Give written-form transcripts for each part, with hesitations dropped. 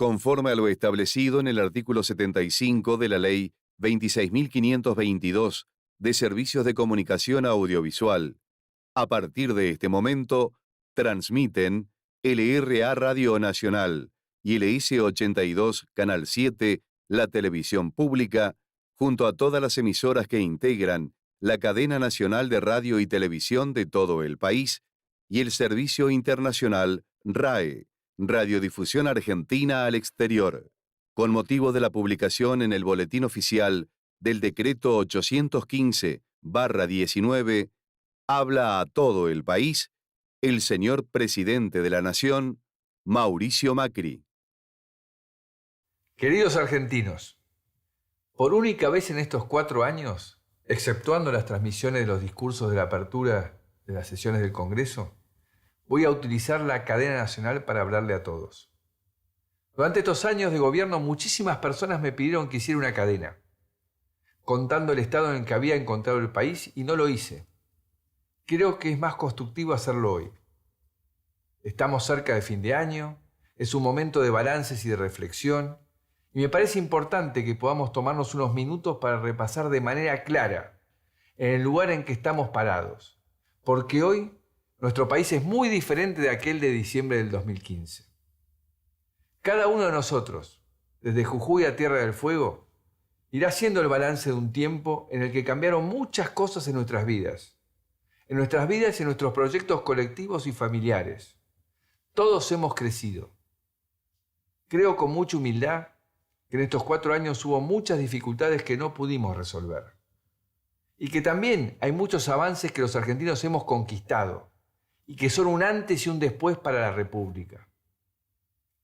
conforme a lo establecido en el artículo 75 de la Ley 26.522 de Servicios de Comunicación Audiovisual. A partir de este momento, transmiten LRA Radio Nacional y LS82 Canal 7, la televisión pública, junto a todas las emisoras que integran la cadena nacional de radio y televisión de todo el país, y el servicio internacional RAE, Radiodifusión Argentina al Exterior, con motivo de la publicación en el Boletín Oficial del Decreto 815/19, habla a todo el país el señor Presidente de la Nación, Mauricio Macri. Queridos argentinos, por única vez en estos 4 años, exceptuando las transmisiones de los discursos de la apertura de las sesiones del Congreso, voy a utilizar la cadena nacional para hablarle a todos. Durante estos años de gobierno, muchísimas personas me pidieron que hiciera una cadena, contando el estado en el que había encontrado el país, y no lo hice. Creo que es más constructivo hacerlo hoy. Estamos cerca de fin de año, es un momento de balances y de reflexión, y me parece importante que podamos tomarnos unos minutos para repasar de manera clara en el lugar en que estamos parados, porque hoy nuestro país es muy diferente de aquel de diciembre del 2015. Cada uno de nosotros, desde Jujuy a Tierra del Fuego, irá haciendo el balance de un tiempo en el que cambiaron muchas cosas en nuestras vidas y en nuestros proyectos colectivos y familiares. Todos hemos crecido. Creo con mucha humildad que en estos 4 años hubo muchas dificultades que no pudimos resolver. Y que también hay muchos avances que los argentinos hemos conquistado y que son un antes y un después para la República.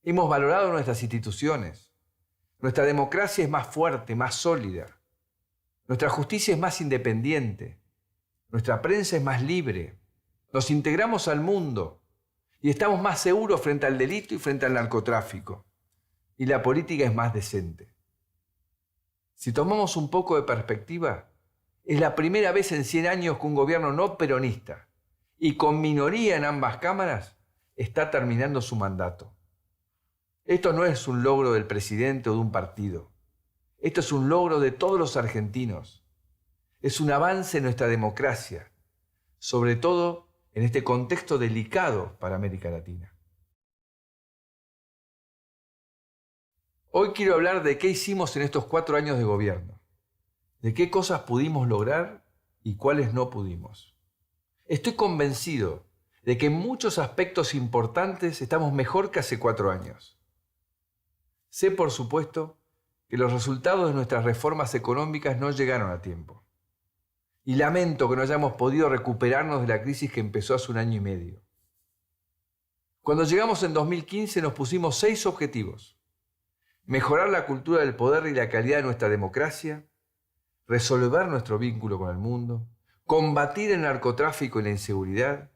Hemos valorado nuestras instituciones. Nuestra democracia es más fuerte, más sólida. Nuestra justicia es más independiente. Nuestra prensa es más libre. Nos integramos al mundo y estamos más seguros frente al delito y frente al narcotráfico. Y la política es más decente. Si tomamos un poco de perspectiva, es la primera vez en 100 años que un gobierno no peronista y con minoría en ambas cámaras está terminando su mandato. Esto no es un logro del presidente o de un partido. Esto es un logro de todos los argentinos. Es un avance en nuestra democracia, sobre todo en este contexto delicado para América Latina. Hoy quiero hablar de qué hicimos en estos 4 años de gobierno, de qué cosas pudimos lograr y cuáles no pudimos. Estoy convencido de que en muchos aspectos importantes estamos mejor que hace 4 años. Sé, por supuesto, que los resultados de nuestras reformas económicas no llegaron a tiempo. Y lamento que no hayamos podido recuperarnos de la crisis que empezó hace 1 año y medio. Cuando llegamos en 2015 nos pusimos 6 objetivos. Mejorar la cultura del poder y la calidad de nuestra democracia, resolver nuestro vínculo con el mundo, combatir el narcotráfico y la inseguridad,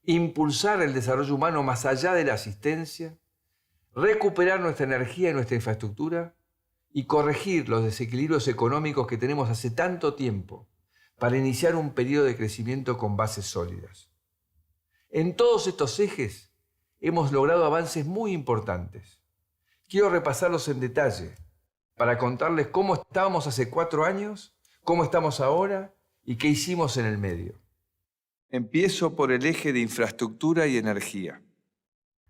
impulsar el desarrollo humano más allá de la asistencia, recuperar nuestra energía y nuestra infraestructura y corregir los desequilibrios económicos que tenemos hace tanto tiempo para iniciar un periodo de crecimiento con bases sólidas. En todos estos ejes hemos logrado avances muy importantes. Quiero repasarlos en detalle para contarles cómo estábamos hace 4 años, cómo estamos ahora y qué hicimos en el medio. Empiezo por el eje de infraestructura y energía.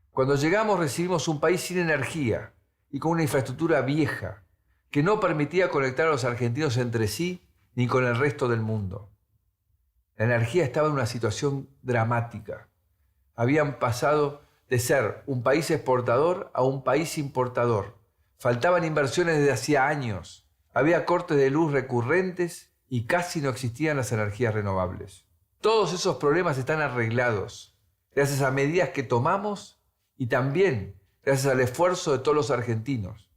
Cuando llegamos recibimos un país sin energía y con una infraestructura vieja que no permitía conectar a los argentinos entre sí ni con el resto del mundo. La energía estaba en una situación dramática. Habían pasado de ser un país exportador a un país importador. Faltaban inversiones desde hacía años. Había cortes de luz recurrentes y casi no existían las energías renovables. Todos esos problemas están arreglados gracias a medidas que tomamos y también gracias al esfuerzo de todos los argentinos,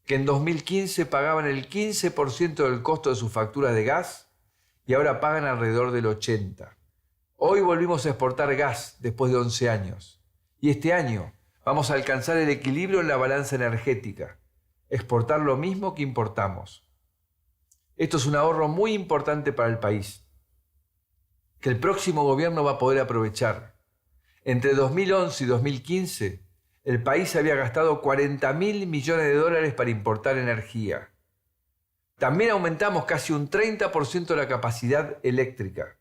que en 2015 pagaban el 15% del costo de sus facturas de gas y ahora pagan alrededor del 80%. Hoy volvimos a exportar gas después de 11 años. Y este año vamos a alcanzar el equilibrio en la balanza energética, exportar lo mismo que importamos. Esto es un ahorro muy importante para el país, que el próximo gobierno va a poder aprovechar. Entre 2011 y 2015 el país había gastado 40.000 millones de dólares para importar energía. También aumentamos casi un 30% la capacidad eléctrica,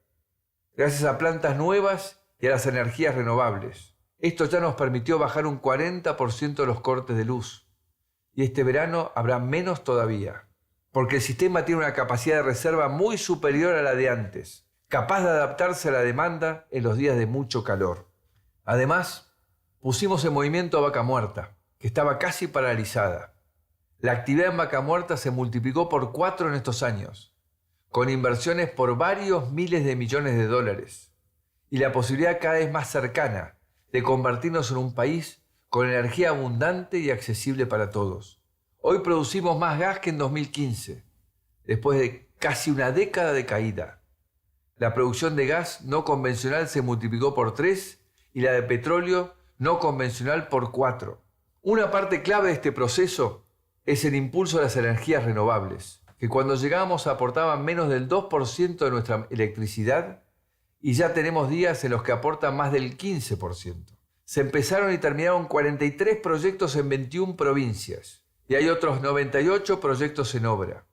gracias a plantas nuevas y a las energías renovables. Esto ya nos permitió bajar un 40% los cortes de luz. Y este verano habrá menos todavía, porque el sistema tiene una capacidad de reserva muy superior a la de antes, capaz de adaptarse a la demanda en los días de mucho calor. Además, pusimos en movimiento a Vaca Muerta, que estaba casi paralizada. La actividad en Vaca Muerta se multiplicó por 4 en estos años, con inversiones por varios miles de millones de dólares, y la posibilidad cada vez más cercana de convertirnos en un país con energía abundante y accesible para todos. Hoy producimos más gas que en 2015, después de casi una década de caída. La producción de gas no convencional se multiplicó por 3 y la de petróleo no convencional por 4. Una parte clave de este proceso es el impulso de las energías renovables, que cuando llegamos aportaban menos del 2% de nuestra electricidad y ya tenemos días en los que aportan más del 15%. Se empezaron y terminaron 43 proyectos en 21 provincias y hay otros 98 proyectos en obra.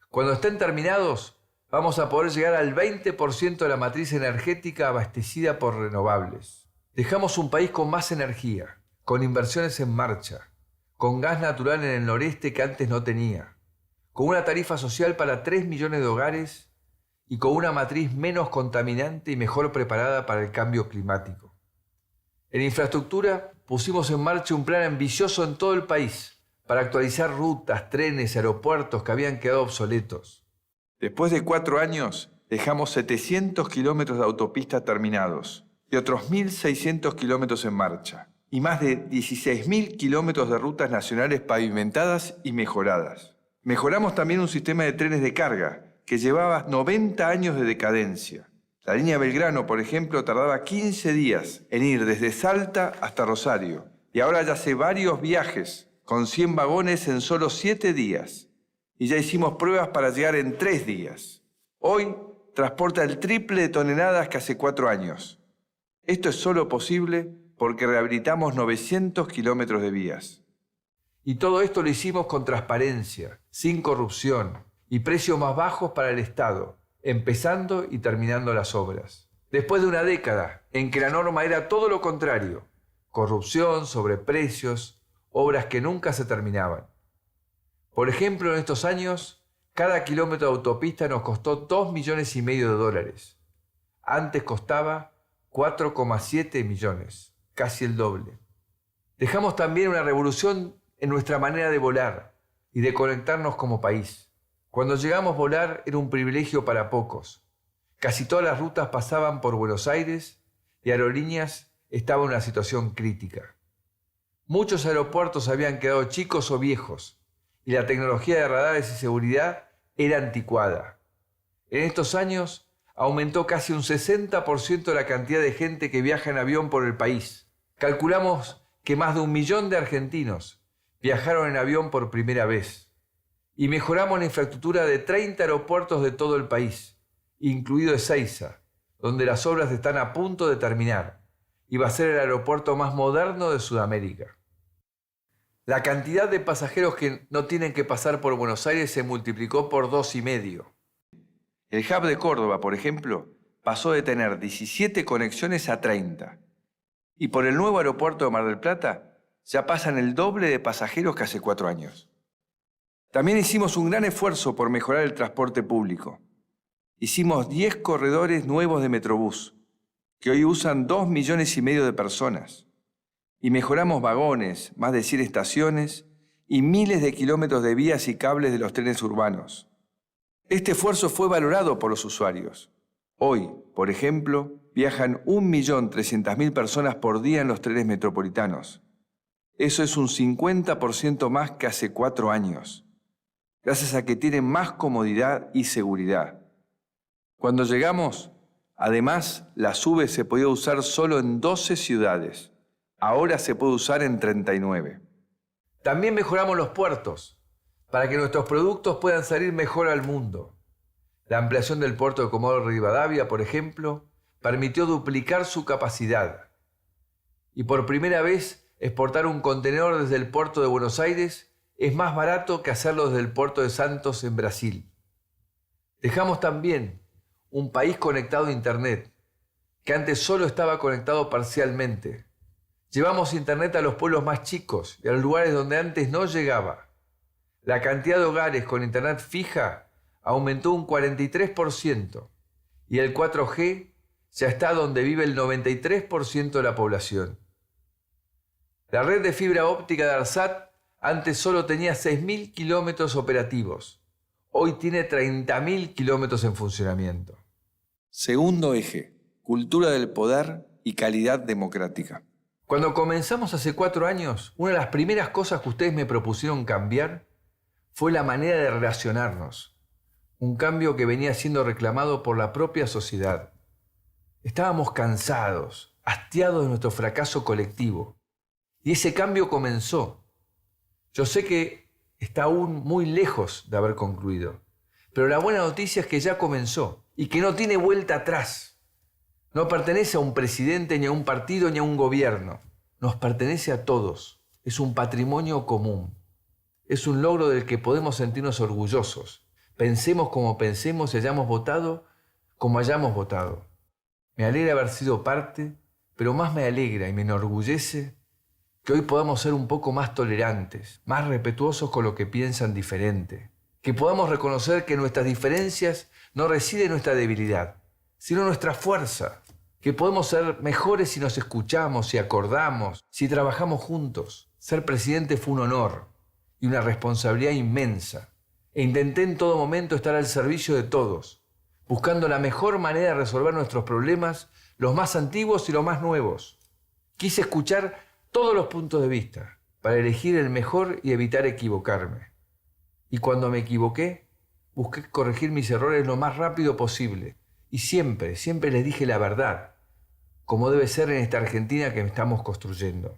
Cuando estén terminados, vamos a poder llegar al 20% de la matriz energética abastecida por renovables. Dejamos un país con más energía, con inversiones en marcha, con gas natural en el noreste que antes no tenía, con una tarifa social para 3 millones de hogares y con una matriz menos contaminante y mejor preparada para el cambio climático. En infraestructura pusimos en marcha un plan ambicioso en todo el país para actualizar rutas, trenes, aeropuertos que habían quedado obsoletos. Después de 4 años, dejamos 700 kilómetros de autopista terminados y otros 1.600 kilómetros en marcha, y más de 16.000 kilómetros de rutas nacionales pavimentadas y mejoradas. Mejoramos también un sistema de trenes de carga que llevaba 90 años de decadencia. La línea Belgrano, por ejemplo, tardaba 15 días en ir desde Salta hasta Rosario, y ahora ya hace varios viajes con 100 vagones en solo 7 días, y ya hicimos pruebas para llegar en 3 días. Hoy transporta el triple de toneladas que hace 4 años. Esto es solo posible porque rehabilitamos 900 kilómetros de vías. Y todo esto lo hicimos con transparencia, sin corrupción y precios más bajos para el Estado, empezando y terminando las obras. Después de una década en que la norma era todo lo contrario, corrupción, sobreprecios, obras que nunca se terminaban. Por ejemplo, en estos años, cada kilómetro de autopista nos costó $2,5 millones. Antes costaba 4,7 millones, casi el doble. Dejamos también una revolución en nuestra manera de volar y de conectarnos como país. Cuando llegamos a volar era un privilegio para pocos. Casi todas las rutas pasaban por Buenos Aires y Aerolíneas estaba en una situación crítica. Muchos aeropuertos habían quedado chicos o viejos y la tecnología de radares y seguridad era anticuada. En estos años aumentó casi un 60% la cantidad de gente que viaja en avión por el país. Calculamos que más de 1 millón de argentinos viajaron en avión por primera vez. Y mejoramos la infraestructura de 30 aeropuertos de todo el país, incluido Ezeiza, donde las obras están a punto de terminar y va a ser el aeropuerto más moderno de Sudamérica. La cantidad de pasajeros que no tienen que pasar por Buenos Aires se multiplicó por 2,5. El hub de Córdoba, por ejemplo, pasó de tener 17 conexiones a 30. Y por el nuevo aeropuerto de Mar del Plata ya pasan el doble de pasajeros que hace 4 años. También hicimos un gran esfuerzo por mejorar el transporte público. Hicimos 10 corredores nuevos de Metrobús, que hoy usan 2,5 millones de personas. Y mejoramos vagones, más de 100 estaciones y miles de kilómetros de vías y cables de los trenes urbanos. Este esfuerzo fue valorado por los usuarios. Hoy, por ejemplo, viajan 1.300.000 personas por día en los trenes metropolitanos. Eso es un 50% más que hace 4 años. Gracias a que tienen más comodidad y seguridad. Cuando llegamos, además, la SUBE se podía usar solo en 12 ciudades. Ahora se puede usar en 39. También mejoramos los puertos, para que nuestros productos puedan salir mejor al mundo. La ampliación del puerto de Comodoro Rivadavia, por ejemplo, permitió duplicar su capacidad. Y por primera vez exportar un contenedor desde el puerto de Buenos Aires es más barato que hacerlo desde el puerto de Santos en Brasil. Dejamos también un país conectado a Internet, que antes solo estaba conectado parcialmente. Llevamos Internet a los pueblos más chicos y a los lugares donde antes no llegaba. La cantidad de hogares con Internet fija aumentó un 43% y el 4G ya está donde vive el 93% de la población. La red de fibra óptica de ARSAT antes solo tenía 6.000 kilómetros operativos. Hoy tiene 30.000 kilómetros en funcionamiento. Segundo eje, cultura del poder y calidad democrática. Cuando comenzamos hace 4 años, una de las primeras cosas que ustedes me propusieron cambiar fue la manera de relacionarnos. Un cambio que venía siendo reclamado por la propia sociedad. Estábamos cansados, hastiados de nuestro fracaso colectivo. Y ese cambio comenzó. Yo sé que está aún muy lejos de haber concluido, pero la buena noticia es que ya comenzó y que no tiene vuelta atrás. No pertenece a un presidente, ni a un partido, ni a un gobierno. Nos pertenece a todos. Es un patrimonio común. Es un logro del que podemos sentirnos orgullosos. Pensemos como pensemos y hayamos votado como hayamos votado. Me alegra haber sido parte, pero más me alegra y me enorgullece que hoy podamos ser un poco más tolerantes, más respetuosos con lo que piensan diferente. Que podamos reconocer que nuestras diferencias no residen en nuestra debilidad, sino en nuestra fuerza. Que podemos ser mejores si nos escuchamos, si acordamos, si trabajamos juntos. Ser presidente fue un honor y una responsabilidad inmensa. E intenté en todo momento estar al servicio de todos, buscando la mejor manera de resolver nuestros problemas, los más antiguos y los más nuevos. Quise escuchar todos los puntos de vista para elegir el mejor y evitar equivocarme. Y cuando me equivoqué, busqué corregir mis errores lo más rápido posible. Y siempre les dije la verdad, como debe ser en esta Argentina que estamos construyendo.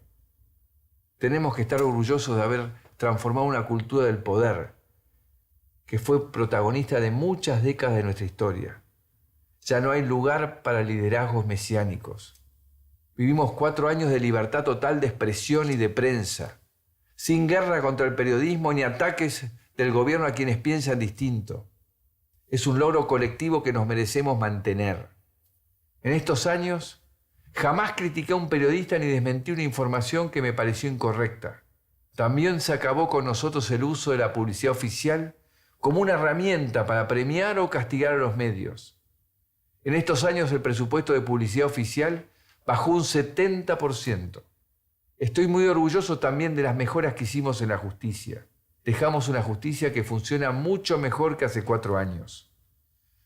Tenemos que estar orgullosos de haber transformado una cultura del poder, que fue protagonista de muchas décadas de nuestra historia. Ya no hay lugar para liderazgos mesiánicos. Vivimos 4 años de libertad total de expresión y de prensa, sin guerra contra el periodismo ni ataques del gobierno a quienes piensan distinto. Es un logro colectivo que nos merecemos mantener. En estos años, jamás critiqué a un periodista ni desmentí una información que me pareció incorrecta. También se acabó con nosotros el uso de la publicidad oficial como una herramienta para premiar o castigar a los medios. En estos años el presupuesto de publicidad oficial bajó un 70%. Estoy muy orgulloso también de las mejoras que hicimos en la justicia. Dejamos una justicia que funciona mucho mejor que hace 4 años,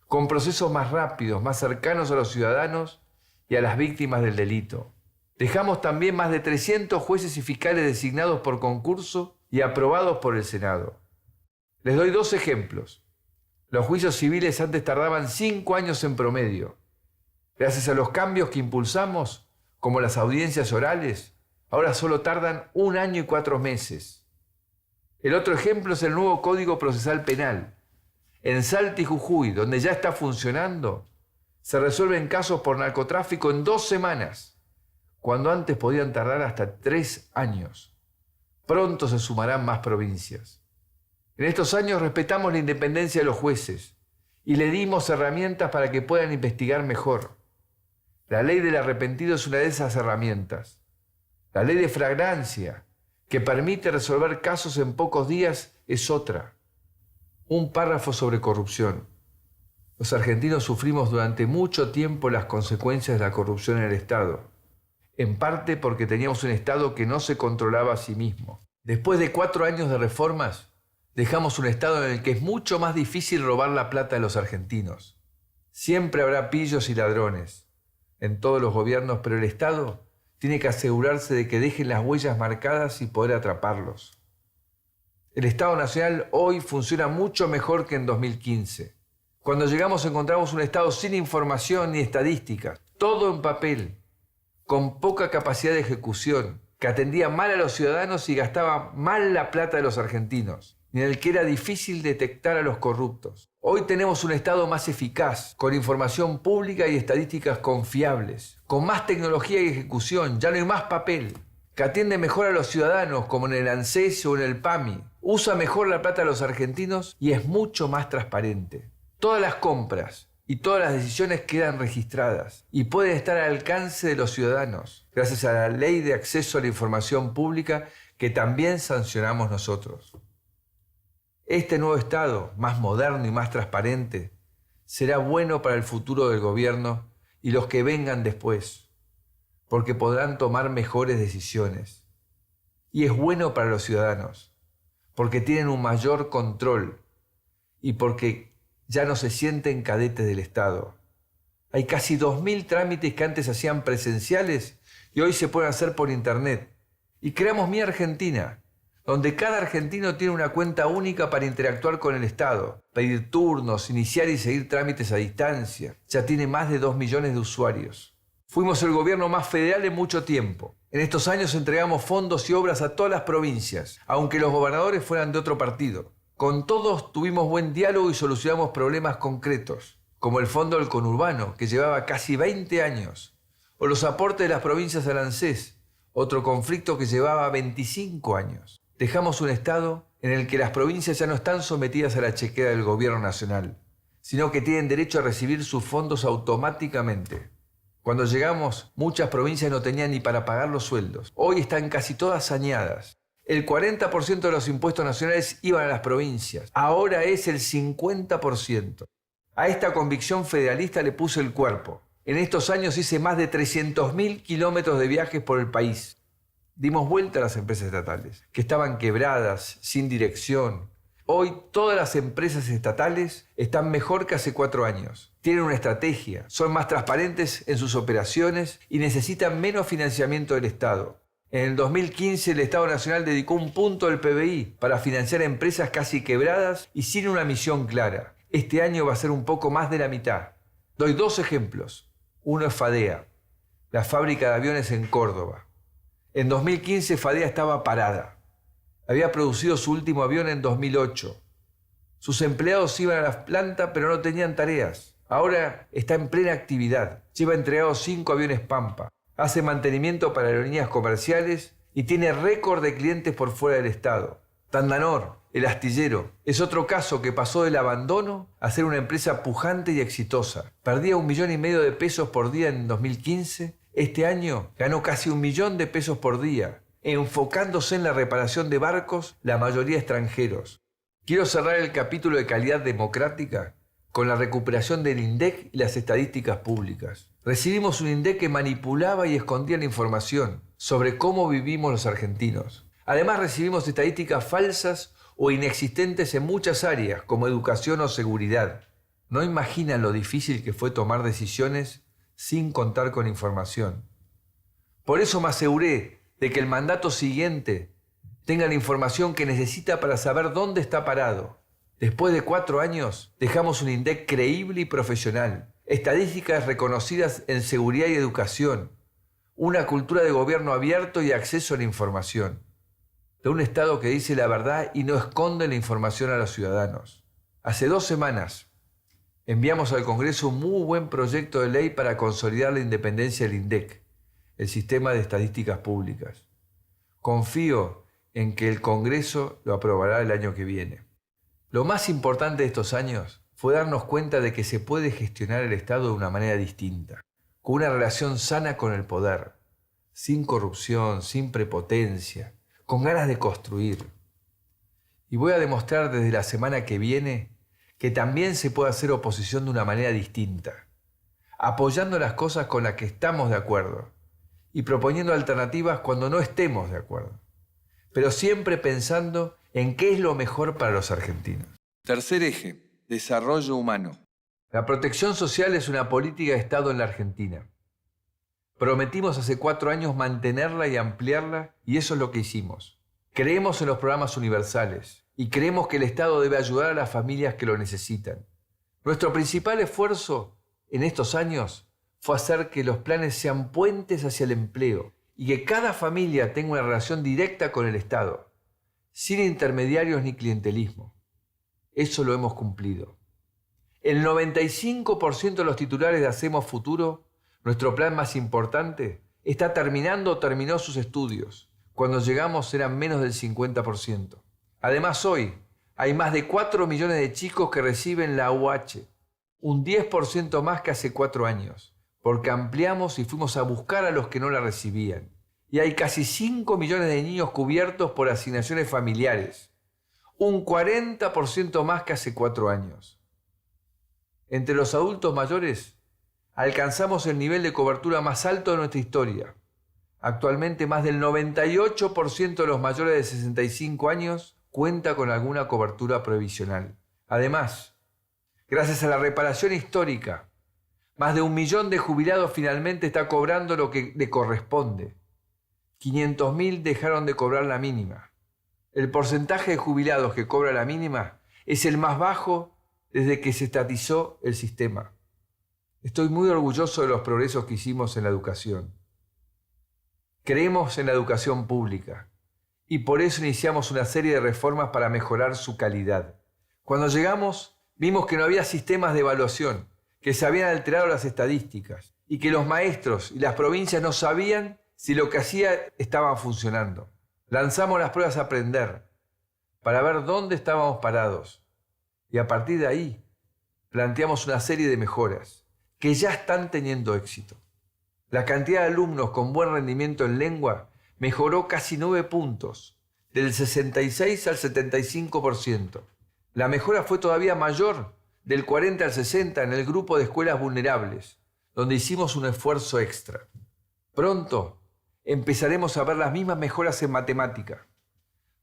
con procesos más rápidos, más cercanos a los ciudadanos y a las víctimas del delito. Dejamos también más de 300 jueces y fiscales designados por concurso y aprobados por el Senado. Les doy 2 ejemplos. Los juicios civiles antes tardaban 5 años en promedio. Gracias a los cambios que impulsamos, como las audiencias orales, ahora solo tardan 1 año y 4 meses. El otro ejemplo es el nuevo Código Procesal Penal. En Salta y Jujuy, donde ya está funcionando, se resuelven casos por narcotráfico en 2 semanas, cuando antes podían tardar hasta 3 años. Pronto se sumarán más provincias. En estos años respetamos la independencia de los jueces y le dimos herramientas para que puedan investigar mejor. La ley del arrepentido es una de esas herramientas. La ley de flagrancia, que permite resolver casos en pocos días, es otra. Un párrafo sobre corrupción. Los argentinos sufrimos durante mucho tiempo las consecuencias de la corrupción en el Estado, en parte porque teníamos un Estado que no se controlaba a sí mismo. Después de 4 años de reformas, dejamos un Estado en el que es mucho más difícil robar la plata de los argentinos. Siempre habrá pillos y ladrones en todos los gobiernos, pero el Estado tiene que asegurarse de que dejen las huellas marcadas y poder atraparlos. El Estado Nacional hoy funciona mucho mejor que en 2015. Cuando llegamos encontramos un Estado sin información ni estadísticas, todo en papel, con poca capacidad de ejecución, que atendía mal a los ciudadanos y gastaba mal la plata de los argentinos, y en el que era difícil detectar a los corruptos. Hoy tenemos un Estado más eficaz, con información pública y estadísticas confiables, con más tecnología y ejecución, ya no hay más papel. que atiende mejor a los ciudadanos, como en el ANSES o en el PAMI. Usa mejor la plata de los argentinos y es mucho más transparente. Todas las compras y todas las decisiones quedan registradas y pueden estar al alcance de los ciudadanos, gracias a la Ley de Acceso a la Información Pública que también sancionamos nosotros. Este nuevo Estado, más moderno y más transparente, será bueno para el futuro del gobierno y los que vengan después, porque podrán tomar mejores decisiones. Y es bueno para los ciudadanos, porque tienen un mayor control y porque ya no se sienten cadetes del Estado. Hay casi 2.000 trámites que antes hacían presenciales y hoy se pueden hacer por internet. Y creamos Mi Argentina, donde cada argentino tiene una cuenta única para interactuar con el Estado, pedir turnos, iniciar y seguir trámites a distancia. Ya tiene más de 2 millones de usuarios. Fuimos el gobierno más federal en mucho tiempo. En estos años entregamos fondos y obras a todas las provincias, aunque los gobernadores fueran de otro partido. Con todos tuvimos buen diálogo y solucionamos problemas concretos, como el Fondo del Conurbano, que llevaba casi 20 años, o los aportes de las provincias al ANSES, otro conflicto que llevaba 25 años. Dejamos un Estado en el que las provincias ya no están sometidas a la chequera del gobierno nacional, sino que tienen derecho a recibir sus fondos automáticamente. Cuando llegamos, muchas provincias no tenían ni para pagar los sueldos. Hoy están casi todas saneadas. El 40% de los impuestos nacionales iban a las provincias. Ahora es el 50%. A esta convicción federalista le puse el cuerpo. En estos años hice más de 300.000 kilómetros de viajes por el país. Dimos vuelta a las empresas estatales, que estaban quebradas, sin dirección. Hoy todas las empresas estatales están mejor que hace 4 años. Tienen una estrategia, son más transparentes en sus operaciones y necesitan menos financiamiento del Estado. En el 2015 el Estado Nacional dedicó un punto del PBI para financiar empresas casi quebradas y sin una misión clara. Este año va a ser un poco más de la mitad. Doy 2 ejemplos. Uno es Fadea, la fábrica de aviones en Córdoba. En 2015 Fadea estaba parada. Había producido su último avión en 2008. Sus empleados iban a la planta pero no tenían tareas. Ahora está en plena actividad. Lleva entregados 5 aviones Pampa. Hace mantenimiento para aerolíneas comerciales y tiene récord de clientes por fuera del Estado. Tandanor, el astillero, es otro caso que pasó del abandono a ser una empresa pujante y exitosa. Perdía 1,5 millones de pesos por día en 2015. Este año ganó casi 1 millón de pesos por día, enfocándose en la reparación de barcos, la mayoría extranjeros. Quiero cerrar el capítulo de calidad democrática con la recuperación del INDEC y las estadísticas públicas. Recibimos un INDEC que manipulaba y escondía la información sobre cómo vivimos los argentinos. Además recibimos estadísticas falsas o inexistentes en muchas áreas, como educación o seguridad. No imaginan lo difícil que fue tomar decisiones sin contar con información. Por eso me aseguré de que el mandato siguiente tenga la información que necesita para saber dónde está parado. Después de 4 años, dejamos un INDEC creíble y profesional, estadísticas reconocidas en seguridad y educación, una cultura de gobierno abierto y acceso a la información, de un Estado que dice la verdad y no esconde la información a los ciudadanos. Hace 2 semanas enviamos al Congreso un muy buen proyecto de ley para consolidar la independencia del INDEC, el Sistema de Estadísticas Públicas. Confío en que el Congreso lo aprobará el año que viene. Lo más importante de estos años fue darnos cuenta de que se puede gestionar el Estado de una manera distinta, con una relación sana con el poder, sin corrupción, sin prepotencia, con ganas de construir. Y voy a demostrar desde la semana que viene que también se puede hacer oposición de una manera distinta, apoyando las cosas con las que estamos de acuerdo y proponiendo alternativas cuando no estemos de acuerdo, pero siempre pensando en qué es lo mejor para los argentinos. Tercer eje, desarrollo humano. La protección social es una política de Estado en la Argentina. Prometimos hace 4 años mantenerla y ampliarla y eso es lo que hicimos. Creemos en los programas universales y creemos que el Estado debe ayudar a las familias que lo necesitan. Nuestro principal esfuerzo en estos años fue hacer que los planes sean puentes hacia el empleo y que cada familia tenga una relación directa con el Estado, sin intermediarios ni clientelismo. Eso lo hemos cumplido. El 95% de los titulares de Hacemos Futuro, nuestro plan más importante, está terminando o terminó sus estudios. Cuando llegamos eran menos del 50%. Además, hoy hay más de 4 millones de chicos que reciben la UH, un 10% más que hace 4 años, porque ampliamos y fuimos a buscar a los que no la recibían. Y hay casi 5 millones de niños cubiertos por asignaciones familiares, un 40% más que hace 4 años. Entre los adultos mayores, alcanzamos el nivel de cobertura más alto de nuestra historia. Actualmente, más del 98% de los mayores de 65 años cuenta con alguna cobertura previsional. Además, gracias a la reparación histórica, más de 1 millón de jubilados finalmente está cobrando lo que le corresponde. 500.000 dejaron de cobrar la mínima. El porcentaje de jubilados que cobra la mínima es el más bajo desde que se estatizó el sistema. Estoy muy orgulloso de los progresos que hicimos en la educación. Creemos en la educación pública y por eso iniciamos una serie de reformas para mejorar su calidad. Cuando llegamos, vimos que no había sistemas de evaluación, que se habían alterado las estadísticas y que los maestros y las provincias no sabían si lo que hacía estaba funcionando. Lanzamos las pruebas a aprender para ver dónde estábamos parados y a partir de ahí planteamos una serie de mejoras que ya están teniendo éxito. La cantidad de alumnos con buen rendimiento en lengua mejoró casi 9 puntos, del 66 al 75%. La mejora fue todavía mayor, del 40 al 60 en el grupo de escuelas vulnerables, donde hicimos un esfuerzo extra. Pronto empezaremos a ver las mismas mejoras en matemática,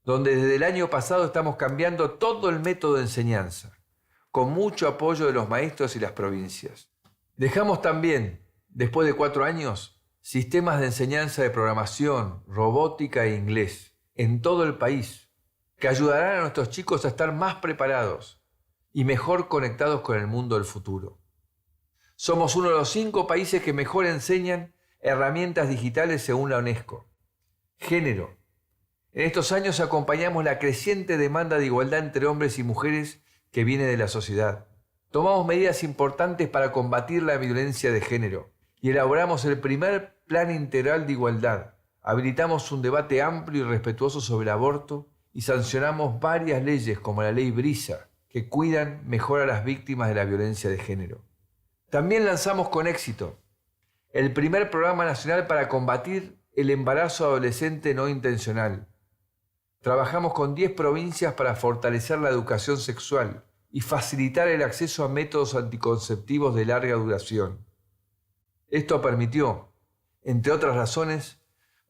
donde desde el año pasado estamos cambiando todo el método de enseñanza, con mucho apoyo de los maestros y las provincias. Dejamos también, después de 4 años, sistemas de enseñanza de programación, robótica e inglés en todo el país, que ayudarán a nuestros chicos a estar más preparados y mejor conectados con el mundo del futuro. Somos uno de los 5 países que mejor enseñan herramientas digitales según la UNESCO. Género. En estos años acompañamos la creciente demanda de igualdad entre hombres y mujeres que viene de la sociedad. Tomamos medidas importantes para combatir la violencia de género y elaboramos el primer Plan Integral de Igualdad. Habilitamos un debate amplio y respetuoso sobre el aborto y sancionamos varias leyes como la Ley Brisa, que cuidan mejor a las víctimas de la violencia de género. También lanzamos con éxito el primer Programa Nacional para combatir el embarazo adolescente no intencional. Trabajamos con 10 provincias para fortalecer la educación sexual y facilitar el acceso a métodos anticonceptivos de larga duración. Esto permitió, entre otras razones,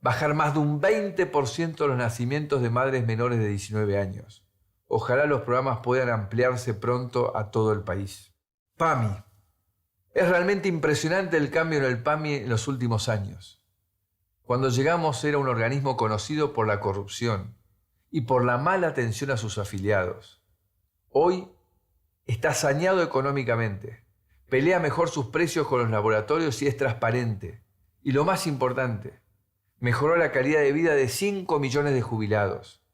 bajar más de un 20% los nacimientos de madres menores de 19 años. Ojalá los programas puedan ampliarse pronto a todo el país. PAMI. Es realmente impresionante el cambio en el PAMI en los últimos años. Cuando llegamos era un organismo conocido por la corrupción y por la mala atención a sus afiliados. Hoy está saneado económicamente, pelea mejor sus precios con los laboratorios y es transparente. Y lo más importante, mejoró la calidad de vida de 5 millones de jubilados.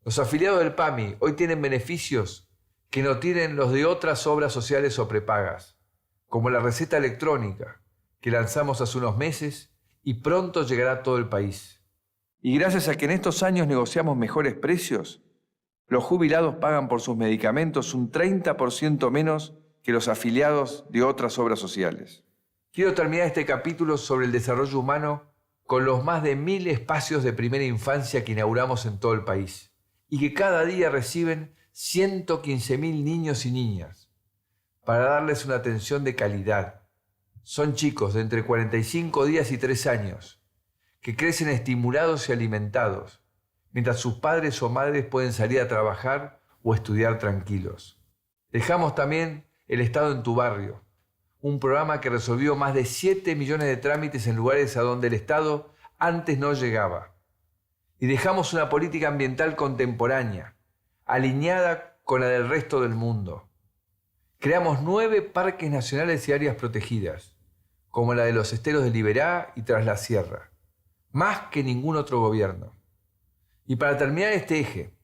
Los afiliados del PAMI hoy tienen beneficios que no tienen los de otras obras sociales o prepagas, como la receta electrónica, que lanzamos hace unos meses y pronto llegará a todo el país. Y gracias a que en estos años negociamos mejores precios, los jubilados pagan por sus medicamentos un 30% menos que los afiliados de otras obras sociales. Quiero terminar este capítulo sobre el desarrollo humano con los más de 1.000 espacios de primera infancia que inauguramos en todo el país y que cada día reciben 115.000 niños y niñas para darles una atención de calidad. Son chicos de entre 45 días y 3 años que crecen estimulados y alimentados, mientras sus padres o madres pueden salir a trabajar o estudiar tranquilos. Dejamos también El Estado en tu barrio, un programa que resolvió más de 7 millones de trámites en lugares a donde el Estado antes no llegaba. Y dejamos una política ambiental contemporánea, alineada con la del resto del mundo. Creamos 9 parques nacionales y áreas protegidas, como la de los esteros de Liberá y Tras la Sierra, más que ningún otro gobierno. Y para terminar este eje,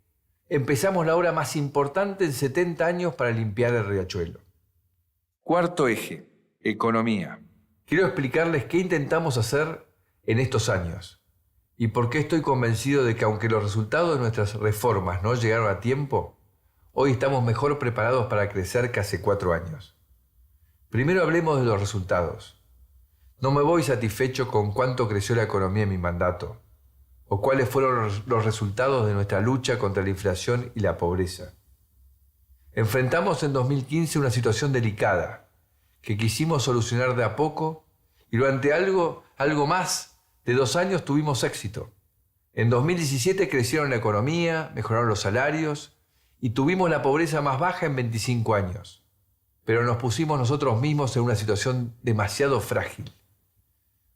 empezamos la obra más importante en 70 años para limpiar el riachuelo. Cuarto eje, economía. Quiero explicarles qué intentamos hacer en estos años. ¿Y por qué estoy convencido de que aunque los resultados de nuestras reformas no llegaron a tiempo, hoy estamos mejor preparados para crecer que hace 4 años? Primero hablemos de los resultados. No me voy satisfecho con cuánto creció la economía en mi mandato, o cuáles fueron los resultados de nuestra lucha contra la inflación y la pobreza. Enfrentamos en 2015 una situación delicada, que quisimos solucionar de a poco, y durante algo más de 2 años tuvimos éxito. En 2017 crecieron la economía, mejoraron los salarios, y tuvimos la pobreza más baja en 25 años. Pero nos pusimos nosotros mismos en una situación demasiado frágil.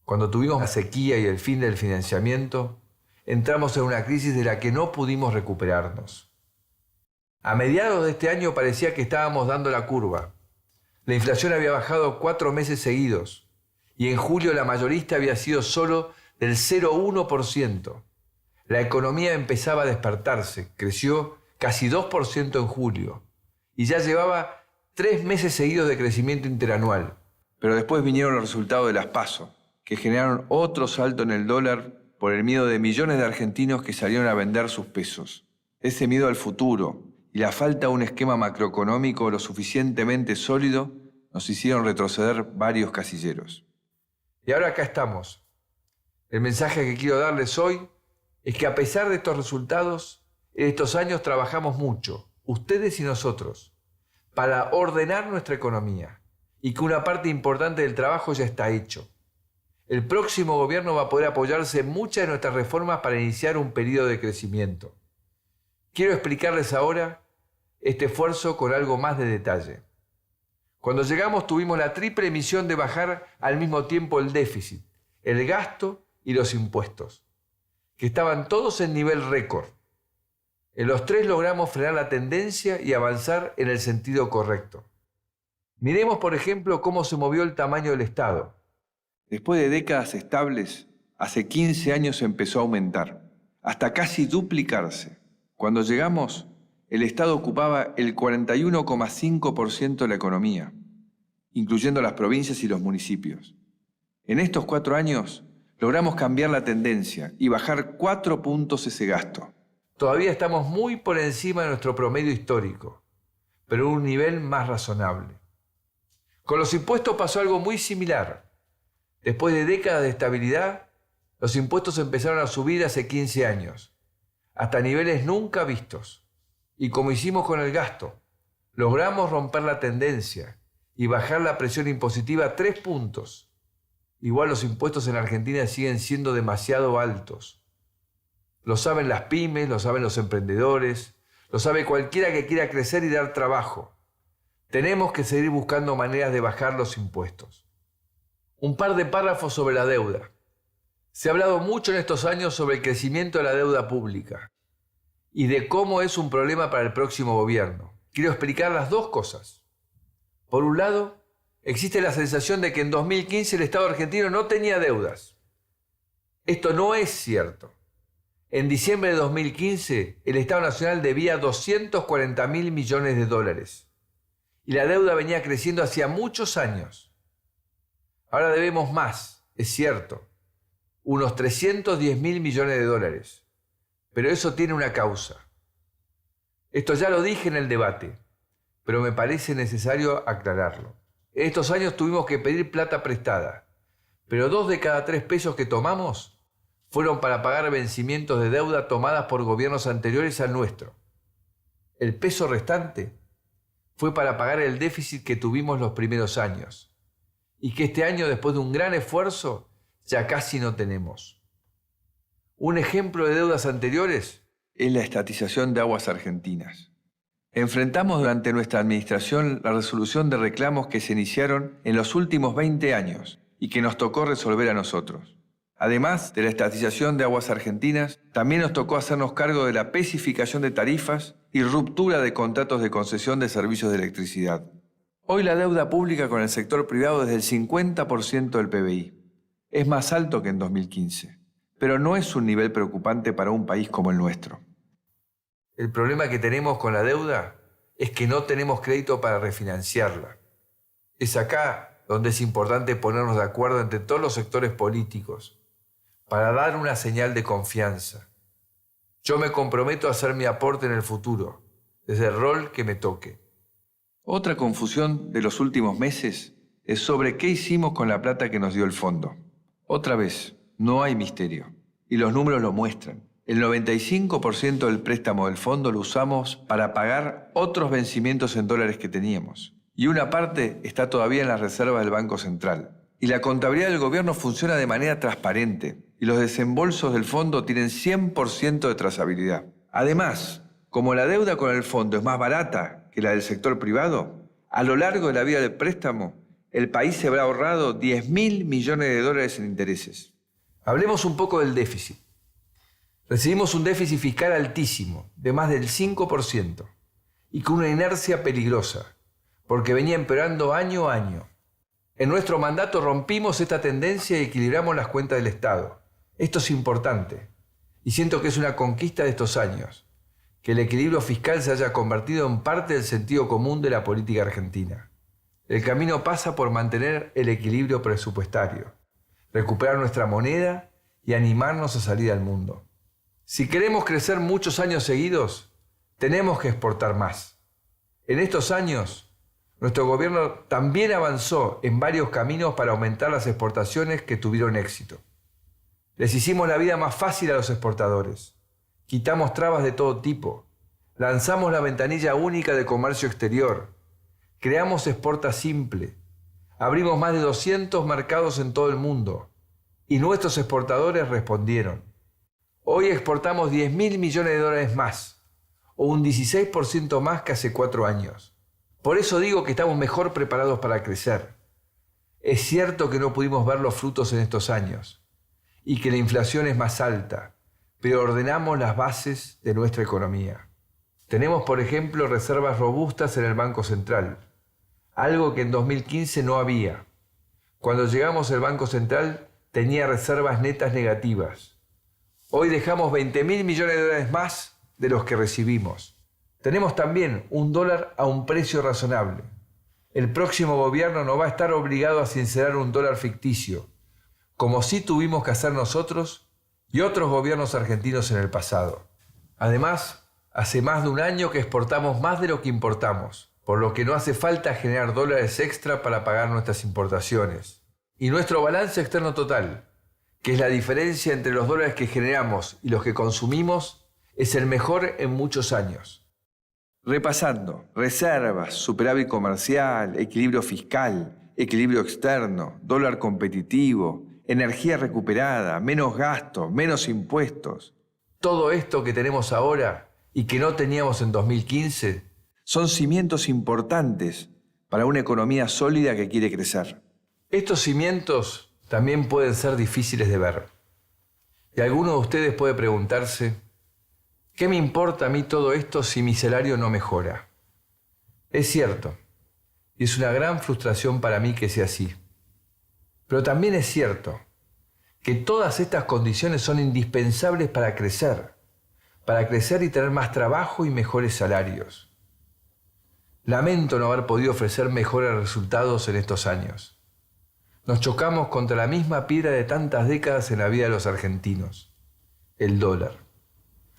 Cuando tuvimos la sequía y el fin del financiamiento, entramos en una crisis de la que no pudimos recuperarnos. A mediados de este año parecía que estábamos dando la curva. La inflación había bajado 4 meses seguidos y en julio la mayorista había sido solo del 0,1%. La economía empezaba a despertarse, creció casi 2% en julio y ya llevaba 3 meses seguidos de crecimiento interanual. Pero después vinieron los resultados de las PASO, que generaron otro salto en el dólar por el miedo de millones de argentinos que salieron a vender sus pesos. Ese miedo al futuro y la falta de un esquema macroeconómico lo suficientemente sólido nos hicieron retroceder varios casilleros. Y ahora acá estamos. El mensaje que quiero darles hoy es que a pesar de estos resultados, en estos años trabajamos mucho, ustedes y nosotros, para ordenar nuestra economía y que una parte importante del trabajo ya está hecho. El próximo gobierno va a poder apoyarse en muchas de nuestras reformas para iniciar un periodo de crecimiento. Quiero explicarles ahora este esfuerzo con algo más de detalle. Cuando llegamos tuvimos la triple misión de bajar al mismo tiempo el déficit, el gasto y los impuestos, que estaban todos en nivel récord. En los 3 logramos frenar la tendencia y avanzar en el sentido correcto. Miremos, por ejemplo, cómo se movió el tamaño del Estado. Después de décadas estables, hace 15 años empezó a aumentar, hasta casi duplicarse. Cuando llegamos, el Estado ocupaba el 41,5% de la economía, incluyendo las provincias y los municipios. En estos 4 años, logramos cambiar la tendencia y bajar 4 puntos ese gasto. Todavía estamos muy por encima de nuestro promedio histórico, pero en un nivel más razonable. Con los impuestos pasó algo muy similar. Después de décadas de estabilidad, los impuestos empezaron a subir hace 15 años, hasta niveles nunca vistos. Y como hicimos con el gasto, logramos romper la tendencia y bajar la presión impositiva 3 puntos. Igual los impuestos en Argentina siguen siendo demasiado altos. Lo saben las pymes, lo saben los emprendedores, lo sabe cualquiera que quiera crecer y dar trabajo. Tenemos que seguir buscando maneras de bajar los impuestos. Un par de párrafos sobre la deuda. Se ha hablado mucho en estos años sobre el crecimiento de la deuda pública y de cómo es un problema para el próximo gobierno. Quiero explicar las 2 cosas. Por un lado, existe la sensación de que en 2015 el Estado argentino no tenía deudas. Esto no es cierto. En diciembre de 2015, el Estado Nacional debía 240.000 millones de dólares y la deuda venía creciendo hacía muchos años. Ahora debemos más, es cierto, unos 310.000 millones de dólares, pero eso tiene una causa. Esto ya lo dije en el debate, pero me parece necesario aclararlo. En estos años tuvimos que pedir plata prestada, pero 2 de cada 3 pesos que tomamos fueron para pagar vencimientos de deuda tomadas por gobiernos anteriores al nuestro. El peso restante fue para pagar el déficit que tuvimos los primeros años y que este año, después de un gran esfuerzo, ya casi no tenemos. Un ejemplo de deudas anteriores es la estatización de Aguas Argentinas. Enfrentamos durante nuestra administración la resolución de reclamos que se iniciaron en los últimos 20 años y que nos tocó resolver a nosotros. Además de la estatización de Aguas Argentinas, también nos tocó hacernos cargo de la especificación de tarifas y ruptura de contratos de concesión de servicios de electricidad. Hoy la deuda pública con el sector privado es del 50% del PBI. Es más alto que en 2015, pero no es un nivel preocupante para un país como el nuestro. El problema que tenemos con la deuda es que no tenemos crédito para refinanciarla. Es acá donde es importante ponernos de acuerdo entre todos los sectores políticos para dar una señal de confianza. Yo me comprometo a hacer mi aporte en el futuro, desde el rol que me toque. Otra confusión de los últimos meses es sobre qué hicimos con la plata que nos dio el fondo. Otra vez, no hay misterio. Y los números lo muestran. El 95% del préstamo del fondo lo usamos para pagar otros vencimientos en dólares que teníamos. Y una parte está todavía en las reservas del Banco Central. Y la contabilidad del gobierno funciona de manera transparente. Y los desembolsos del fondo tienen 100% de trazabilidad. Además, como la deuda con el fondo es más barata que la del sector privado, a lo largo de la vida del préstamo, el país se habrá ahorrado 10.000 millones de dólares en intereses. Hablemos un poco del déficit. Recibimos un déficit fiscal altísimo, de más del 5%, y con una inercia peligrosa, porque venía empeorando año a año. En nuestro mandato rompimos esta tendencia y equilibramos las cuentas del Estado. Esto es importante, y siento que es una conquista de estos años, que el equilibrio fiscal se haya convertido en parte del sentido común de la política argentina. El camino pasa por mantener el equilibrio presupuestario, recuperar nuestra moneda y animarnos a salir al mundo. Si queremos crecer muchos años seguidos, tenemos que exportar más. En estos años, nuestro gobierno también avanzó en varios caminos para aumentar las exportaciones que tuvieron éxito. Les hicimos la vida más fácil a los exportadores. Quitamos trabas de todo tipo. Lanzamos la ventanilla única de comercio exterior. Creamos Exporta Simple. Abrimos más de 200 mercados en todo el mundo. Y nuestros exportadores respondieron. Hoy exportamos 10.000 millones de dólares más, o un 16% más que hace 4 años. Por eso digo que estamos mejor preparados para crecer. Es cierto que no pudimos ver los frutos en estos años, y que la inflación es más alta, pero ordenamos las bases de nuestra economía. Tenemos, por ejemplo, reservas robustas en el Banco Central, algo que en 2015 no había. Cuando llegamos, el Banco Central tenía reservas netas negativas. Hoy dejamos 20.000 millones de dólares más de los que recibimos. Tenemos también un dólar a un precio razonable. El próximo gobierno no va a estar obligado a sincerar un dólar ficticio, como sí tuvimos que hacer nosotros y otros gobiernos argentinos en el pasado. Además, hace más de un año que exportamos más de lo que importamos, por lo que no hace falta generar dólares extra para pagar nuestras importaciones. Y nuestro balance externo total, que es la diferencia entre los dólares que generamos y los que consumimos, es el mejor en muchos años. Repasando, reservas, superávit comercial, equilibrio fiscal, equilibrio externo, dólar competitivo, energía recuperada, menos gastos, menos impuestos. Todo esto que tenemos ahora y que no teníamos en 2015 son cimientos importantes para una economía sólida que quiere crecer. Estos cimientos también pueden ser difíciles de ver. Y alguno de ustedes puede preguntarse, ¿qué me importa a mí todo esto si mi salario no mejora? Es cierto, y es una gran frustración para mí que sea así. Pero también es cierto que todas estas condiciones son indispensables para crecer y tener más trabajo y mejores salarios. Lamento no haber podido ofrecer mejores resultados en estos años. Nos chocamos contra la misma piedra de tantas décadas en la vida de los argentinos, el dólar.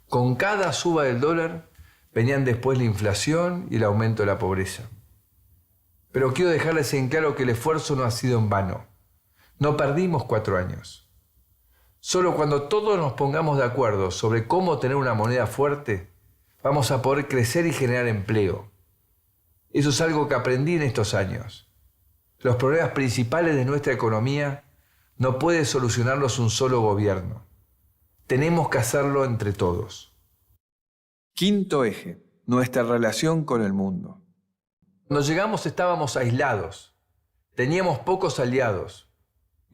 Con cada suba del dólar venían después la inflación y el aumento de la pobreza. Pero quiero dejarles en claro que el esfuerzo no ha sido en vano. No perdimos 4 años. Solo cuando todos nos pongamos de acuerdo sobre cómo tener una moneda fuerte, vamos a poder crecer y generar empleo. Eso es algo que aprendí en estos años. Los problemas principales de nuestra economía no puede solucionarlos un solo gobierno. Tenemos que hacerlo entre todos. Quinto eje, nuestra relación con el mundo. Cuando llegamos estábamos aislados, teníamos pocos aliados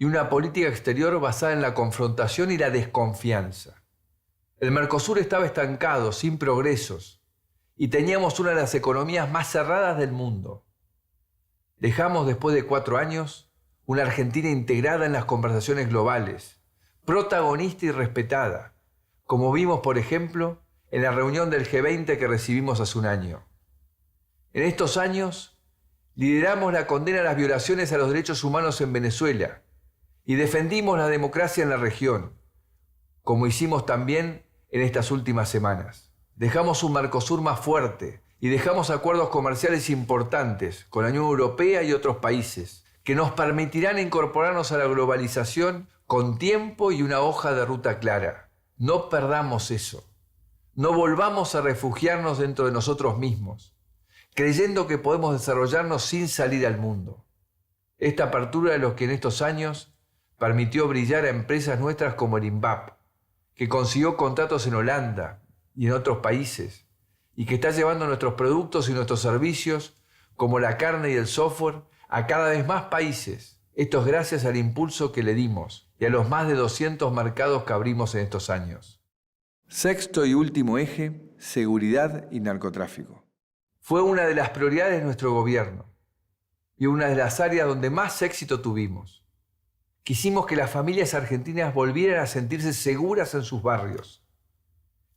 y una política exterior basada en la confrontación y la desconfianza. El Mercosur estaba estancado, sin progresos, y teníamos una de las economías más cerradas del mundo. Dejamos, después de 4 años, una Argentina integrada en las conversaciones globales, protagonista y respetada, como vimos, por ejemplo, en la reunión del G20 que recibimos hace un año. En estos años, lideramos la condena a las violaciones a los derechos humanos en Venezuela y defendimos la democracia en la región, como hicimos también en estas últimas semanas. Dejamos un Mercosur más fuerte y dejamos acuerdos comerciales importantes con la Unión Europea y otros países que nos permitirán incorporarnos a la globalización con tiempo y una hoja de ruta clara. No perdamos eso. No volvamos a refugiarnos dentro de nosotros mismos, creyendo que podemos desarrollarnos sin salir al mundo. Esta apertura es lo que en estos años permitió brillar a empresas nuestras como el INVAP, que consiguió contratos en Holanda y en otros países, y que está llevando nuestros productos y nuestros servicios, como la carne y el software, a cada vez más países. Esto es gracias al impulso que le dimos y a los más de 200 mercados que abrimos en estos años. Sexto y último eje, seguridad y narcotráfico. Fue una de las prioridades de nuestro gobierno y una de las áreas donde más éxito tuvimos. Quisimos que las familias argentinas volvieran a sentirse seguras en sus barrios,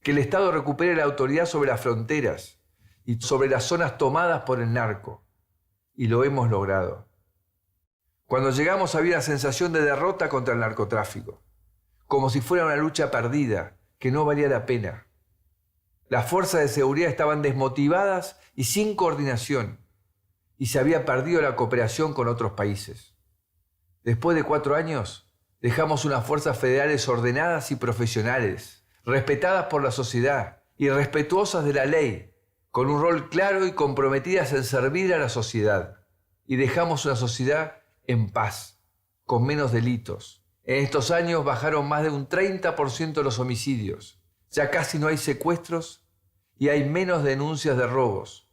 que el Estado recupere la autoridad sobre las fronteras y sobre las zonas tomadas por el narco. Y lo hemos logrado. Cuando llegamos había una sensación de derrota contra el narcotráfico, como si fuera una lucha perdida, que no valía la pena. Las fuerzas de seguridad estaban desmotivadas y sin coordinación, y se había perdido la cooperación con otros países. Después de 4 años, dejamos unas fuerzas federales ordenadas y profesionales, respetadas por la sociedad y respetuosas de la ley, con un rol claro y comprometidas en servir a la sociedad. Y dejamos una sociedad en paz, con menos delitos. En estos años bajaron más de un 30% los homicidios. Ya casi no hay secuestros y hay menos denuncias de robos.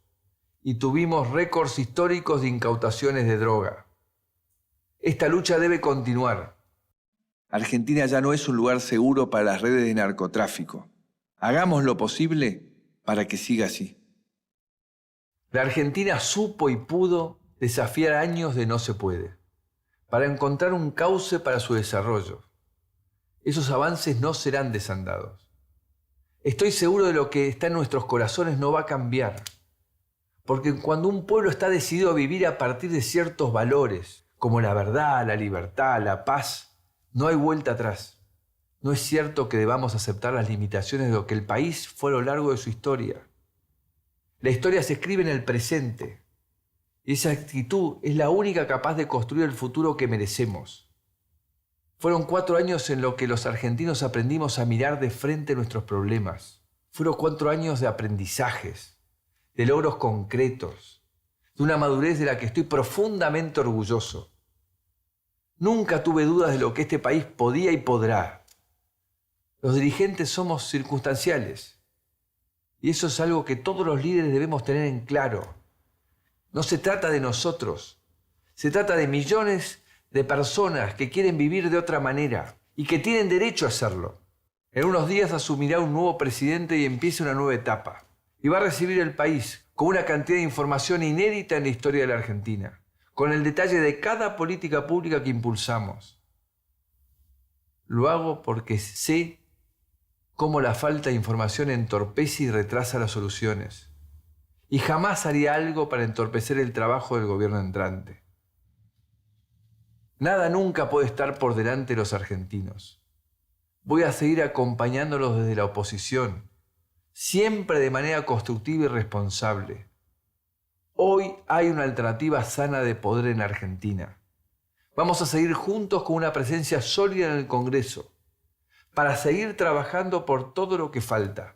Y tuvimos récords históricos de incautaciones de droga. Esta lucha debe continuar. Argentina ya no es un lugar seguro para las redes de narcotráfico. Hagamos lo posible para que siga así. La Argentina supo y pudo desafiar años de no se puede, para encontrar un cauce para su desarrollo. Esos avances no serán desandados. Estoy seguro de lo que está en nuestros corazones no va a cambiar, porque cuando un pueblo está decidido a vivir a partir de ciertos valores, como la verdad, la libertad, la paz, no hay vuelta atrás. No es cierto que debamos aceptar las limitaciones de lo que el país fue a lo largo de su historia. La historia se escribe en el presente. Y esa actitud es la única capaz de construir el futuro que merecemos. Fueron 4 años en los que los argentinos aprendimos a mirar de frente nuestros problemas. Fueron 4 años de aprendizajes, de logros concretos, de una madurez de la que estoy profundamente orgulloso. Nunca tuve dudas de lo que este país podía y podrá. Los dirigentes somos circunstanciales. Y eso es algo que todos los líderes debemos tener en claro. No se trata de nosotros. Se trata de millones de personas que quieren vivir de otra manera y que tienen derecho a hacerlo. En unos días asumirá un nuevo presidente y empieza una nueva etapa. Y va a recibir el país con una cantidad de información inédita en la historia de la Argentina, con el detalle de cada política pública que impulsamos. Lo hago porque sé cómo la falta de información entorpece y retrasa las soluciones. Y jamás haría algo para entorpecer el trabajo del gobierno entrante. Nada nunca puede estar por delante de los argentinos. Voy a seguir acompañándolos desde la oposición, siempre de manera constructiva y responsable. Hoy hay una alternativa sana de poder en Argentina. Vamos a seguir juntos con una presencia sólida en el Congreso, para seguir trabajando por todo lo que falta.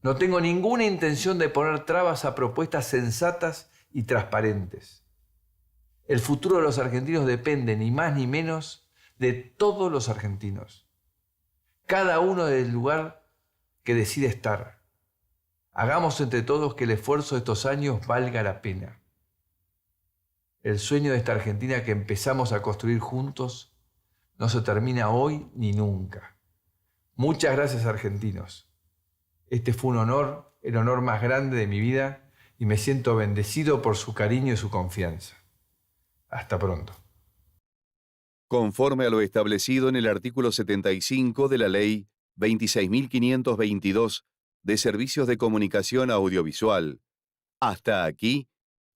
No tengo ninguna intención de poner trabas a propuestas sensatas y transparentes. El futuro de los argentinos depende, ni más ni menos, de todos los argentinos. Cada uno del lugar que decide estar. Hagamos entre todos que el esfuerzo de estos años valga la pena. El sueño de esta Argentina que empezamos a construir juntos no se termina hoy ni nunca. Muchas gracias, argentinos. Este fue un honor, el honor más grande de mi vida, y me siento bendecido por su cariño y su confianza. Hasta pronto. Conforme a lo establecido en el artículo 75 de la Ley 26.522 de Servicios de Comunicación Audiovisual, hasta aquí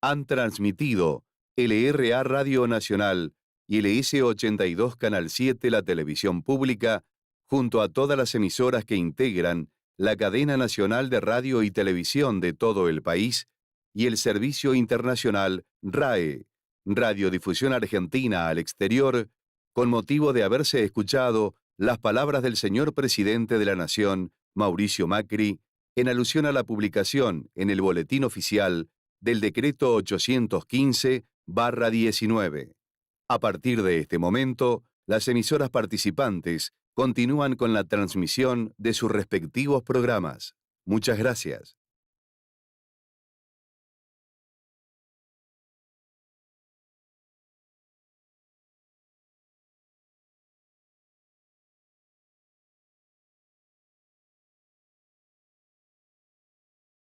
han transmitido LRA Radio Nacional y LS82 Canal 7, la televisión pública, junto a todas las emisoras que integran la cadena nacional de radio y televisión de todo el país y el servicio internacional RAE, Radiodifusión Argentina al Exterior, con motivo de haberse escuchado las palabras del señor presidente de la Nación, Mauricio Macri, en alusión a la publicación en el Boletín Oficial del Decreto 815/19. A partir de este momento, las emisoras participantes continúan con la transmisión de sus respectivos programas. Muchas gracias.